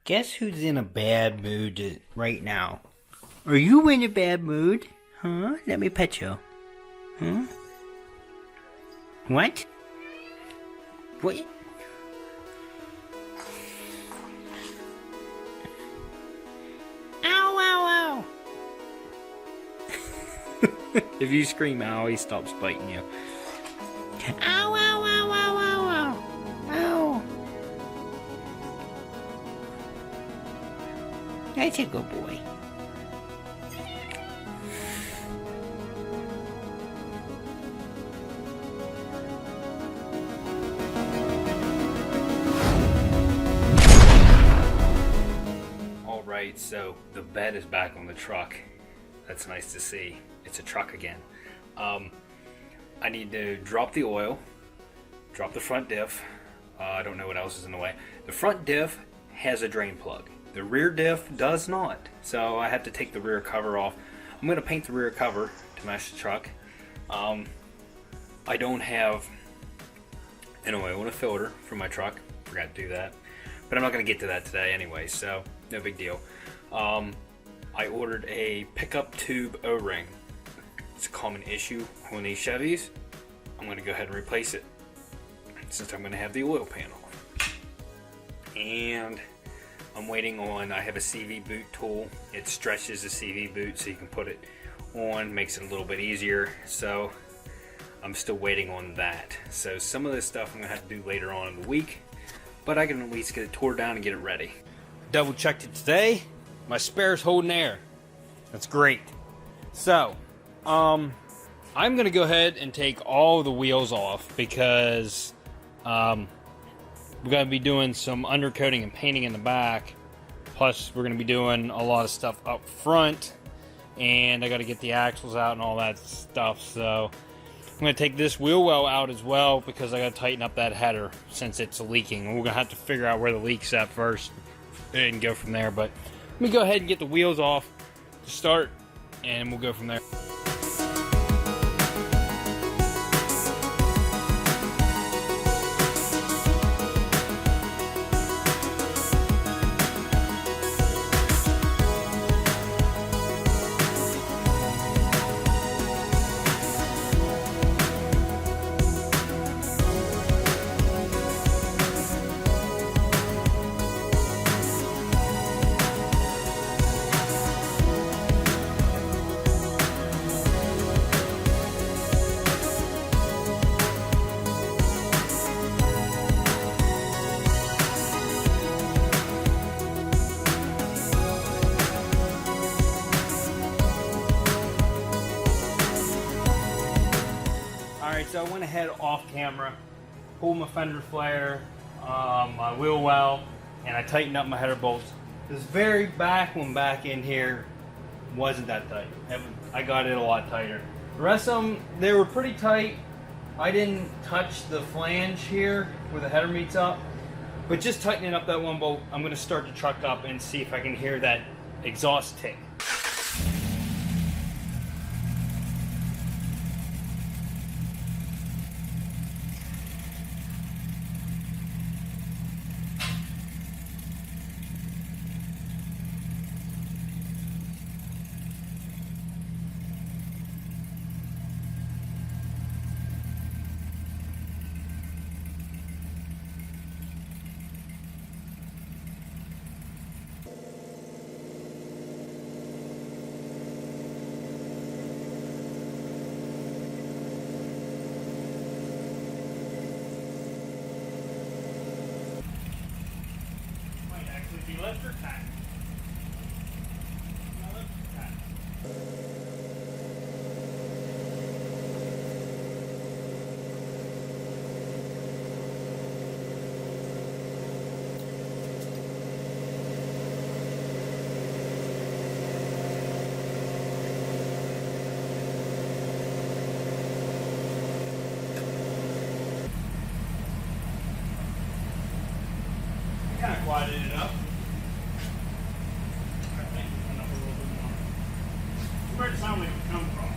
Guess who's in a bad mood right now? Are you in a bad mood? Huh? Let me pet you. Huh? What? What? Ow, ow, ow! If you scream ow, he stops biting you. Ow, ow, ow, ow, ow, ow! Ow! That's a good boy. Alright, so the bed is back on the truck. That's nice to see. It's a truck again. I need to drop the oil, drop the front diff. I don't know what else is in the way. The front diff has a drain plug. The rear diff does not. So I have to take the rear cover off. I'm going to paint the rear cover to match the truck. I don't have an oil and a filter for my truck. Forgot to do that. But I'm not going to get to that today anyway, so no big deal. I ordered a pickup tube O-ring. It's a common issue on these Chevys. I'm going to go ahead and replace it since I'm going to have the oil pan off. And I'm waiting on, I have a CV boot tool. It stretches the CV boot so you can put it on, makes it a little bit easier. So I'm still waiting on that. So some of this stuff I'm going to have to do later on in the week, but I can at least get it tore down and get it ready. Double checked it today. My spare's holding air. That's great. So, I'm going to go ahead and take all the wheels off because we're going to be doing some undercoating and painting in the back. Plus, we're going to be doing a lot of stuff up front. And I got to get the axles out and all that stuff. So, I'm going to take this wheel well out as well because I got to tighten up that header since it's leaking. And we're going to have to figure out where the leak's at first and go from there. But let me go ahead and get the wheels off to start, and we'll go from there. Alright, so I went ahead off camera, pulled my fender flare, my wheel well, and I tightened up my header bolts. This very back one back in here wasn't that tight. I got it a lot tighter. The rest of them, they were pretty tight. I didn't touch the flange here where the header meets up, but just tightening up that one bolt, I'm going to start the truck up and see if I can hear that exhaust tick. Left or tack? No, left or tack? Kind of quieted it up. Where does it sound like it come from?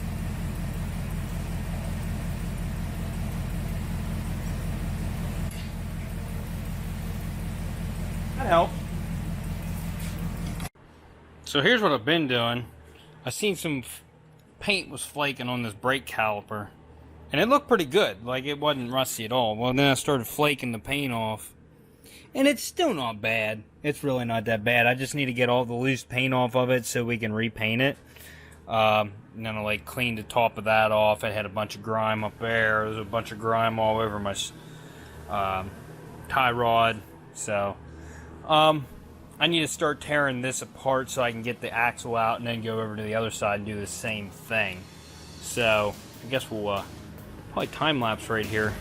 That helps. So here's what I've been doing. I seen some paint was flaking on this brake caliper, and it looked pretty good, like it wasn't rusty at all. Well, then I started flaking the paint off, and it's still not bad. It's really not that bad. I just need to get all the loose paint off of it so we can repaint it. And then I like cleaned the top of that off. It had a bunch of grime up there. There was a bunch of grime all over my tie rod. So I need to start tearing this apart so I can get the axle out and then go over to the other side and do the same thing. So I guess we'll probably time lapse right here.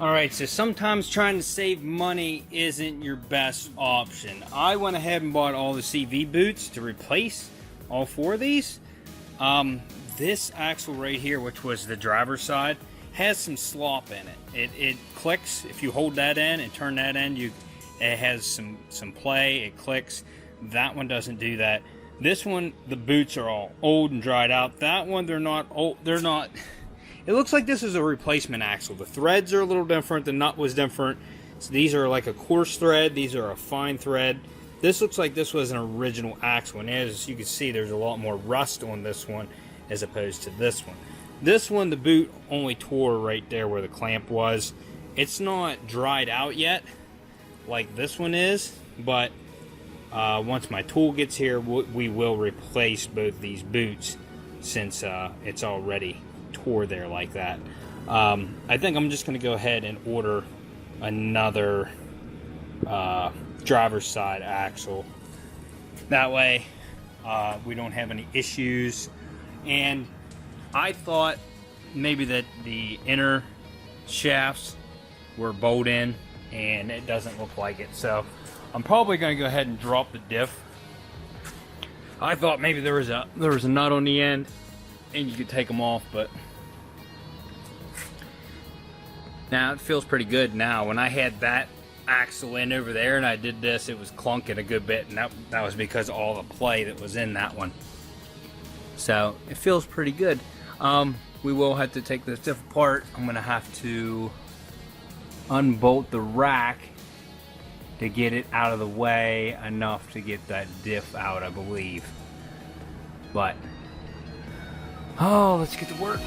Alright, so sometimes trying to save money isn't your best option. I went ahead and bought all the CV boots to replace all four of these. This axle right here, which was the driver's side, has some slop in it. It clicks if you hold that in and turn that in. It has some play. It clicks. That one doesn't do that. This one, the boots are all old and dried out. That one, they're not old. They're not. It looks like this is a replacement axle. The threads are a little different. The nut was different. So these are like a coarse thread. These are a fine thread. This looks like this was an original axle. And as you can see, there's a lot more rust on this one as opposed to this one. This one, the boot only tore right there where the clamp was. It's not dried out yet like this one is. But once my tool gets here, we will replace both these boots since it's already tore there like that. I think I'm just going to go ahead and order another driver's side axle. That way we don't have any issues. And I thought maybe that the inner shafts were bowed in, and it doesn't look like it. So I'm probably going to go ahead and drop the diff. I thought maybe there was a nut on the end and you could take them off, but now it feels pretty good now. When I had that axle in over there and I did this, it was clunking a good bit, and that was because of all the play that was in that one. So it feels pretty good. We will have to take this diff apart. I'm gonna have to unbolt the rack to get it out of the way enough to get that diff out, I believe. But oh, let's get to work.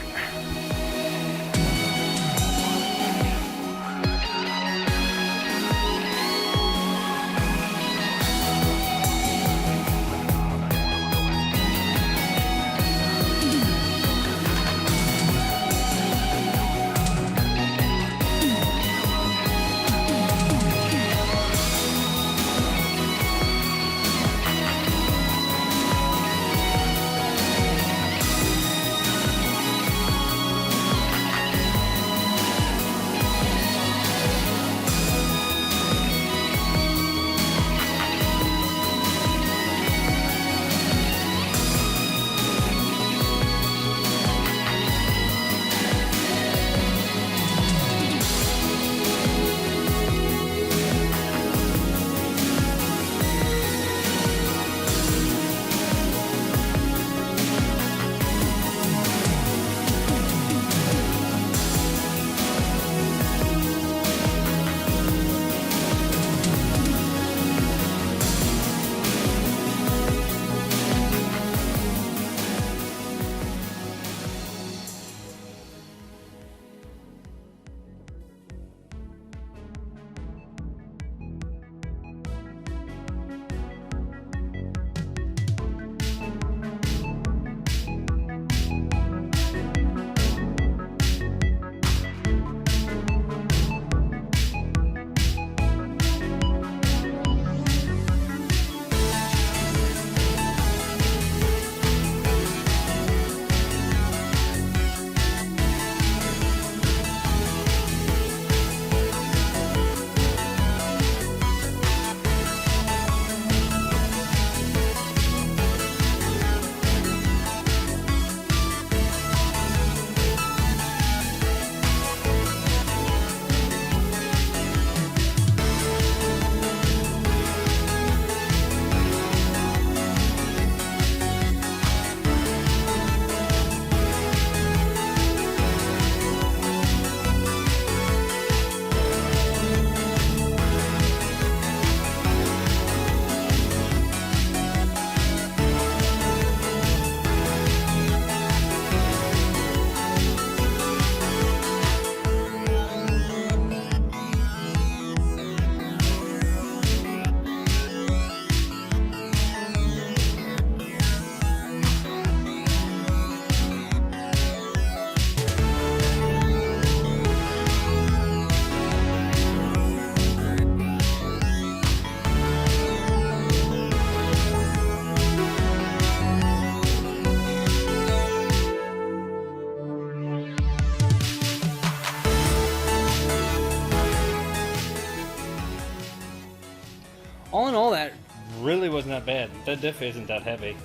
all in all, that really wasn't that bad. That diff isn't that heavy.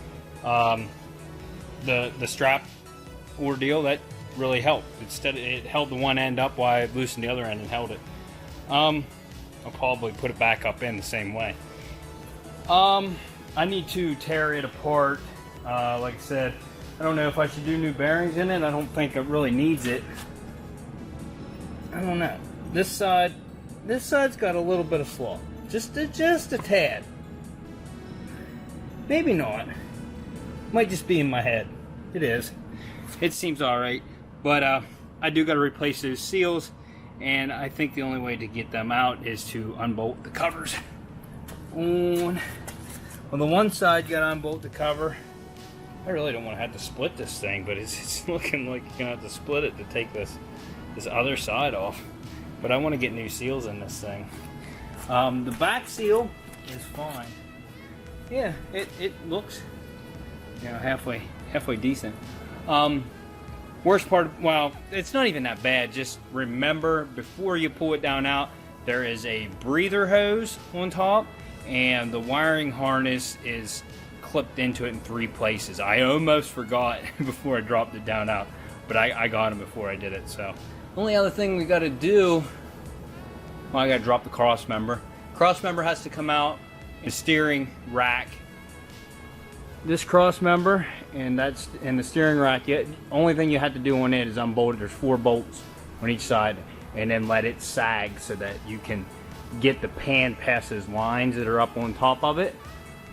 The strap ordeal, that really helped. Instead, it held the one end up while I loosened the other end and held it. I'll probably put it back up in the same way. I need to tear it apart. Like I said, I don't know if I should do new bearings in it. I don't think it really needs it. I don't know. This side's got a little bit of slaw. Just a tad. Maybe not. Might just be in my head. It is. It seems alright. But I do got to replace those seals. And I think the only way to get them out is to unbolt the covers. On the one side, you got to unbolt the cover. I really don't want to have to split this thing, but it's looking like you're going to have to split it to take this other side off. But I want to get new seals in this thing. The back seal is fine. Yeah, it looks, you know, halfway decent. Worst part, well, it's not even that bad. Just remember, before you pull it down out, there is a breather hose on top, and the wiring harness is clipped into it in 3 places. I almost forgot before I dropped it down out, but I got them before I did it. So only other thing we got to do, well, I got to drop the cross member. Cross member has to come out. The steering rack, this cross member, and that's in the steering rack. Only thing you have to do on it is unbolt it. There's 4 bolts on each side, and then let it sag so that you can get the pan past those lines that are up on top of it.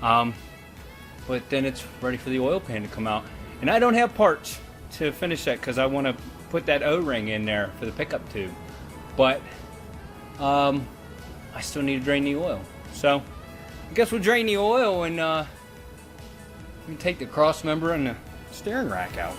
But then it's ready for the oil pan to come out. And I don't have parts to finish that because I want to put that O-ring in there for the pickup tube. But I still need to drain the oil. So I guess we'll drain the oil and we take the cross member and the steering rack out.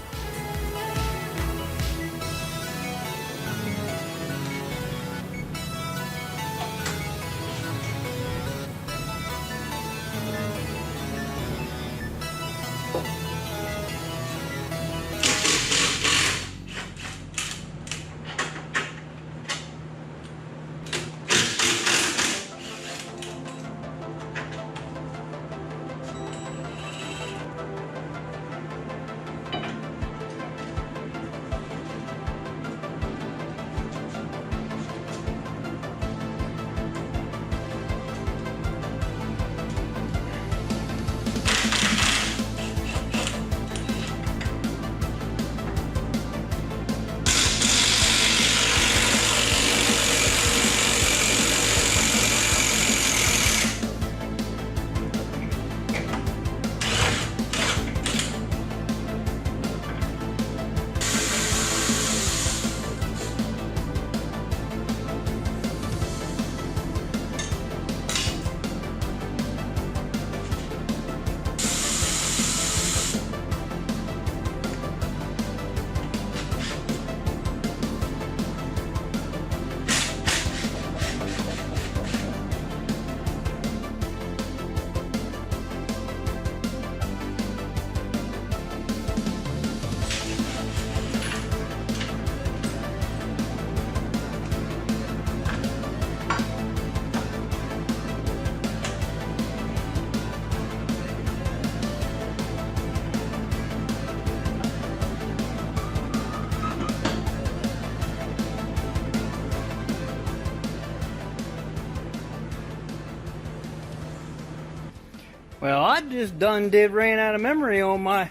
Well, I just ran out of memory on my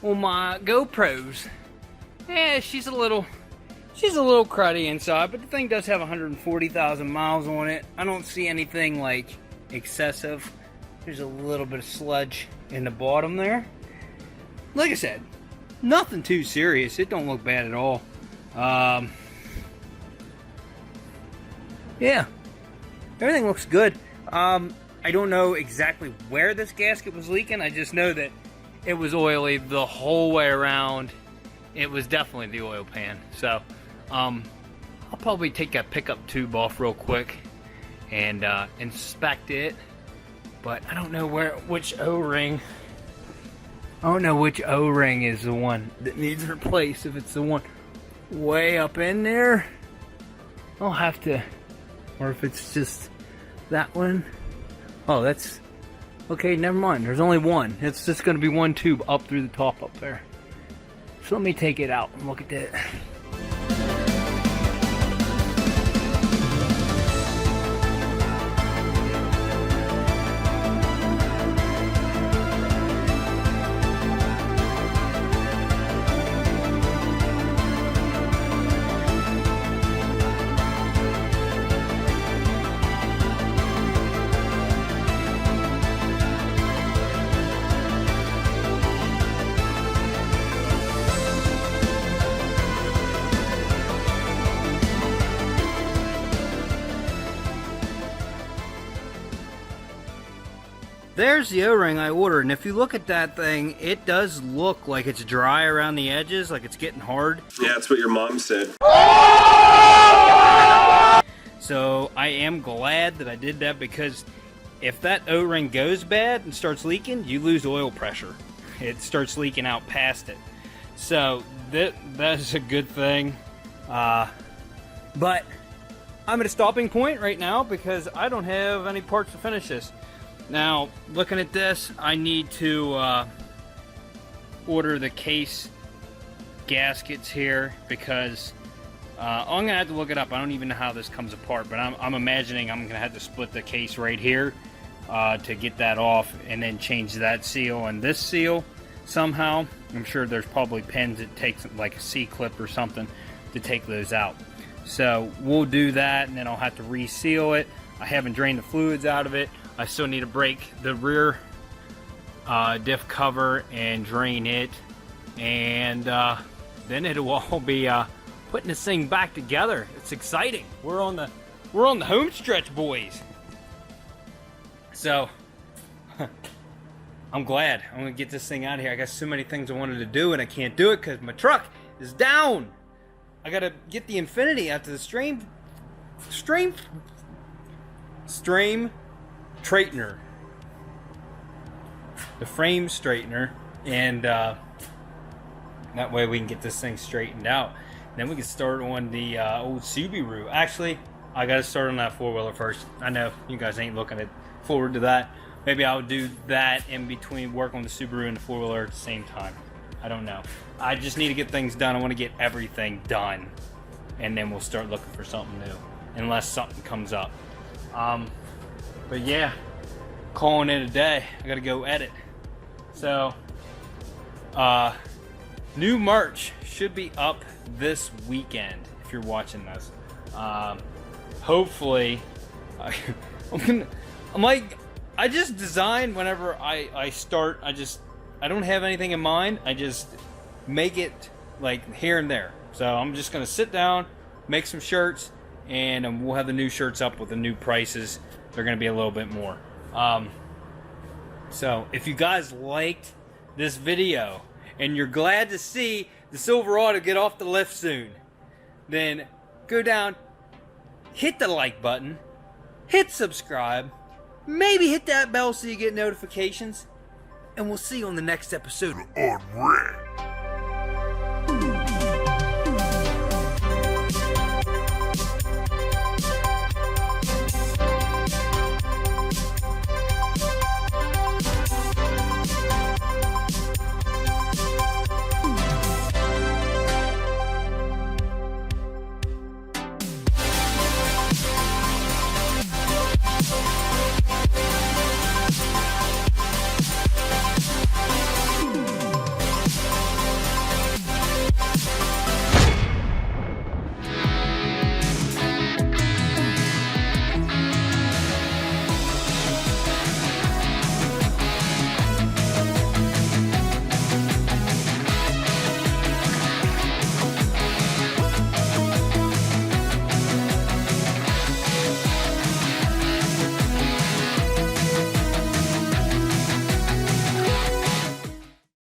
GoPros. Yeah, she's a little cruddy inside, but the thing does have 140,000 miles on it. I don't see anything like excessive. There's a little bit of sludge in the bottom there. Like I said, nothing too serious. It don't look bad at all. Yeah, everything looks good. I don't know exactly where this gasket was leaking. I just know that it was oily the whole way around. It was definitely the oil pan. So I'll probably take that pickup tube off real quick and inspect it. But I don't know which O-ring. I don't know which O-ring is the one that needs replaced. If it's the one way up in there, I'll have to, or if it's just that one. Oh, that's... Okay, never mind. There's only one. It's just going to be one tube up through the top up there. So let me take it out and look at that. There's the O-ring I ordered, and if you look at that thing, it does look like it's dry around the edges, like it's getting hard. Yeah, that's what your mom said. So I am glad that I did that, because if that O-ring goes bad and starts leaking, you lose oil pressure. It starts leaking out past it. So that is a good thing. But I'm at a stopping point right now because I don't have any parts to finish this. Now, looking at this, I need to order the case gaskets here, because I'm going to have to look it up. I don't even know how this comes apart, but I'm imagining I'm going to have to split the case right here to get that off, and then change that seal and this seal somehow. I'm sure there's probably pins it takes, like a C-clip or something, to take those out. So we'll do that, and then I'll have to reseal it. I haven't drained the fluids out of it. I still need to break the rear diff cover and drain it, and then it will all be putting this thing back together. It's exciting. We're on the home stretch, boys. So I'm glad. I'm gonna get this thing out of here. I got so many things I wanted to do, and I can't do it because my truck is down. I gotta get the Infinity out to the stream straightener, the frame straightener, and that way we can get this thing straightened out. Then we can start on the old Subaru. Actually, I gotta start on that four-wheeler first. I know you guys ain't looking forward to that. Maybe I'll do that in between, work on the Subaru and the four-wheeler at the same time. I don't know. I just need to get things done. I want to get everything done, and then we'll start looking for something new, unless something comes up. But yeah, calling it a day. I gotta go edit. So, new merch should be up this weekend if you're watching this. Hopefully, I just design whenever I start. I don't have anything in mind. I just make it like here and there. So I'm just gonna sit down, make some shirts, and we'll have the new shirts up with the new prices. They're going to be a little bit more. So if you guys liked this video and you're glad to see the Silverado get off the lift soon, then go down, hit the like button, hit subscribe, maybe hit that bell so you get notifications, and we'll see you on the next episode of Unwrapped.